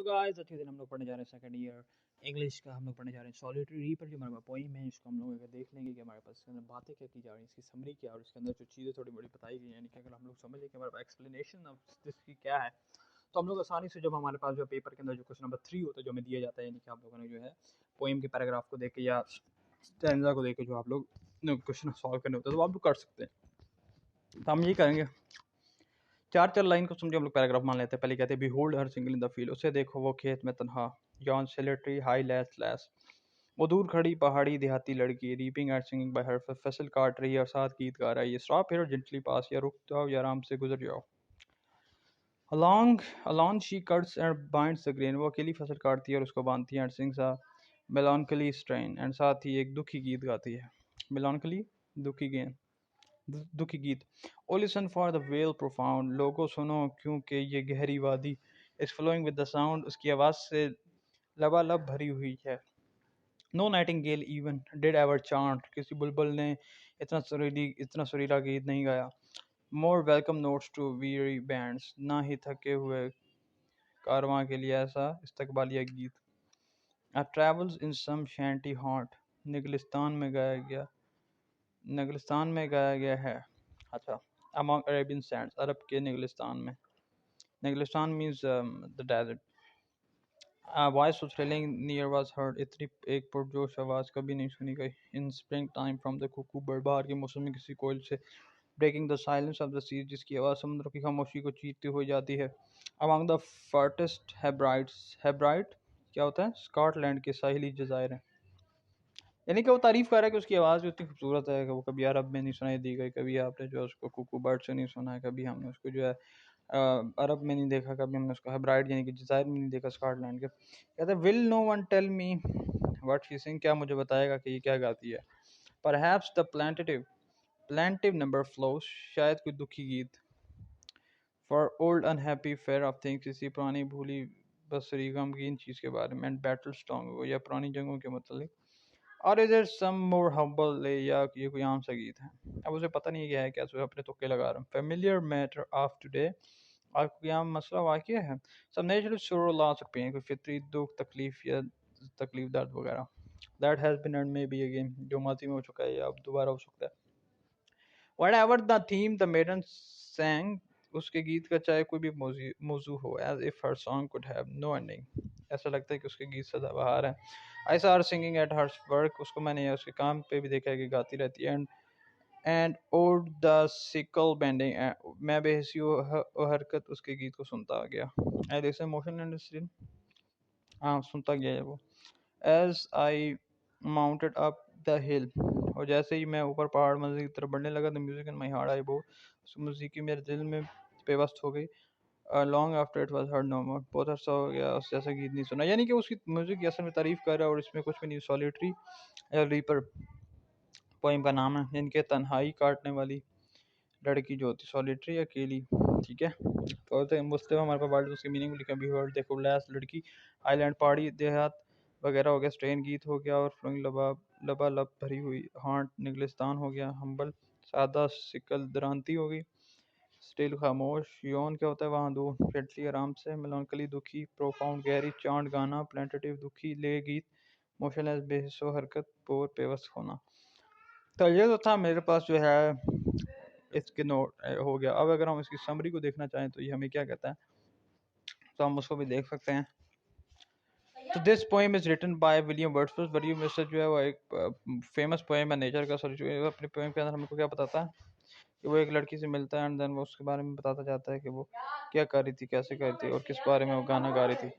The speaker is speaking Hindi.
गाइस अच्छे दिन हम लोग पढ़ने जा रहे हैं सेकंड ईयर इंग्लिश का। हम लोग पढ़ने जा रहे हैं सॉलिटरी रीपर, जो हमारे पास पोइम है, इसको हम लोग अगर देख लेंगे कि हमारे पास इसके अंदर बातें क्या की जा रही हैं, इसकी समरी क्या है और इसके अंदर जो चीज़ें थोड़ी बड़ी बताई गई हैं, यानी कि अगर हम लोग समझ लें कि हमारे पास एक्सप्लेनेशन ऑफ इसकी क्या है, तो हम लोग आसानी से, जब हमारे पास जो पेपर के अंदर जो क्वेश्चन नंबर 3 होता है जो हमें दिया जाता है, यानी कि आप लोगों ने जो है पोइम के पैराग्राफ को देख के या स्टैंजा को देख के जो आप लोग क्वेश्चन सॉल्व करने होते हैं, तो आप लोग कर सकते हैं। तो हम यही करेंगे, चार लाइन को समझे हम लोग पैराग्राफ मान लेते हैं। पहले कहते हैं behold her single in the field, उसे देखो वो खेत में तन्हा, जॉन सेलेटरी हाई लैस लैस, वो दूर खड़ी पहाड़ी देहाती लड़की, रीपिंग एंड सिंगिंग बाय हर, फसल काट रही है और साथ गीत गा रही है, स्टॉप हियर जेंटली पास, या रुक जाओ या आराम से गुजर जाओ। along she cuts and binds the grain, वो अकेली फसल काटती है और उसको बांधती है, and sings a melancholy strain, and साथ ही एक दुखी गीत गाती है। melancholy दुखी गीत। O listen for the vale profound, लोगो सुनो क्योंकि ये गहरी वादी, is flowing with the sound, उसकी आवाज़ से लबालब भरी हुई है। No nightingale even did ever chant, किसी बुलबुल ने इतना सुरीला गीत नहीं गाया। More welcome notes to weary bands, ना ही थके हुए कारवां के लिए ऐसा इस्तकबालिया गीत। A travels in some shady haunt, निगलिस्तान में गाया गया है। अच्छा, अमॉन्ग अरेबियन सैंड्स, अरब के निगलिस्तान में। निगलिस्तान means the desert. Voice of thrilling near was heard, इतनी एक पुरजोश आवाज़ कभी नहीं सुनी गई। In spring time from the cuckoo bird, बाहर के मौसम में किसी कोयल से। Breaking the silence of the sea, जिसकी आवाज़ समुद्र की खामोशी को चीरती हुई जाती है। अमॉन्ग द फर्टेस्ट हेब्राइट्स, हेब्राइट क्या होता है? स्कॉटलैंड के साहिली जजायर हैं। यानी कि वो तारीफ़ कर रहा है कि उसकी आवाज़ भी उतनी खूबसूरत है कि वो कभी अरब में नहीं सुनाई दी गई, कभी आपने जो है उसको कुकू बर्ड से नहीं सुना है, कभी हमने उसको जो है अरब में नहीं देखा, कभी हमने उसको हेब्राइड यानी कि जजायर में नहीं देखा स्कॉटलैंड के। कहते हैं will no one tell me what she sing, क्या मुझे बताएगा कि ये क्या गाती है। Perhaps the plaintive number flows, शायद कोई दुखी गीत। For old unhappy far off things, किसी पुरानी भूली बसरी गमगीन चीज़ के बारे में। एंड बैटल स्टॉन्ग, या पुरानी जंगों के मतलब। और is it some more humble, या ये कोई आम सा गीत है। अब उसे पता नहीं क्या है, क्या उसे अपने तुक्के लगा रहा हूँ। फेमिलियर मैटर ऑफ टुडे, आज कोई आम मसला वाक़या है। सब natural sorrow loss of pain, कोई फितरी दुख तकलीफ या तकलीफ दर्द वगैरह। That has been and may be again, जो माजी में हो चुका है या अब दोबारा हो सकता है। Whatever the theme the maiden sang, उसके गीत का चाहे कोई भी मौजू हो, as if her song could have no ending, ऐसा लगता है कि उसके गीत सदाबहार हैं। I saw her singing at her work, उसको मैंने उसके काम पे भी देखा है कि गाती रहती है। And o'er the sickle bending, मैं बेहसी हरकत उसके गीत को सुनता गया। I listen motion and still, हाँ सुनता गया है वो। As I mounted up the hill, और जैसे ही मैं ऊपर पहाड़ मंजिल की तरफ बढ़ने लगा, तो music in my heart I bore, उस मौसीकी मेरे दिल में पेवस्त हो गई। Long after it was heard no more, बहुत अर्सा हो गया उस जैसा गीत नहीं सुना। यानी कि उसकी म्यूजिक की असल में तारीफ कर रहा है और इसमें कुछ भी नहीं। सॉलिटरी या रीपर पोइम का नाम है, जिनके तन्हाई काटने वाली लड़की जो होती सॉलिटरी अकेली, ठीक है। तो मुस्लिम हमारे पास वर्ड उसकी मीनिंग लिखा भी, वर्ड देखो, लैस लड़की, आइलैंड पहाड़ी देहात वगैरह हो गया, स्ट्रेन गीत हो गया, और फ्लोइंग लबालब भरी हुई, हांट निगलिस्तान हो गया, हम्बल सादा, सिकल दरांती हो गई, स्टिल खामोश, यौन क्या होता है वहाँ दूर, फ्रेंडली आराम से, मेलानकली दुखी, प्रोफाउंड गहरी, चांट गाना, प्लेंटेटिव दुखी, ले गीत, मोशनलेस बेहिस्सो हरकत, बोर पेवस्त होना। तो ये तो था मेरे पास जो है इसके नोट हो गया। अब अगर हम इसकी समरी को देखना चाहें तो ये हमें क्या कहता है, तो हम उसको भी देख सकते हैं। तो this poem is written by William Wordsworth. William Wordsworth जो है वो एक फेमस पोएम है नेचर का। सॉरी, अपने पोएम के अंदर हमको क्या बताता है कि वो एक लड़की से मिलता है एंड देन वो उसके बारे में बताता जाता है कि वो क्या कर रही थी, कैसे कर रही थी और किस बारे में वो गाना गा रही थी।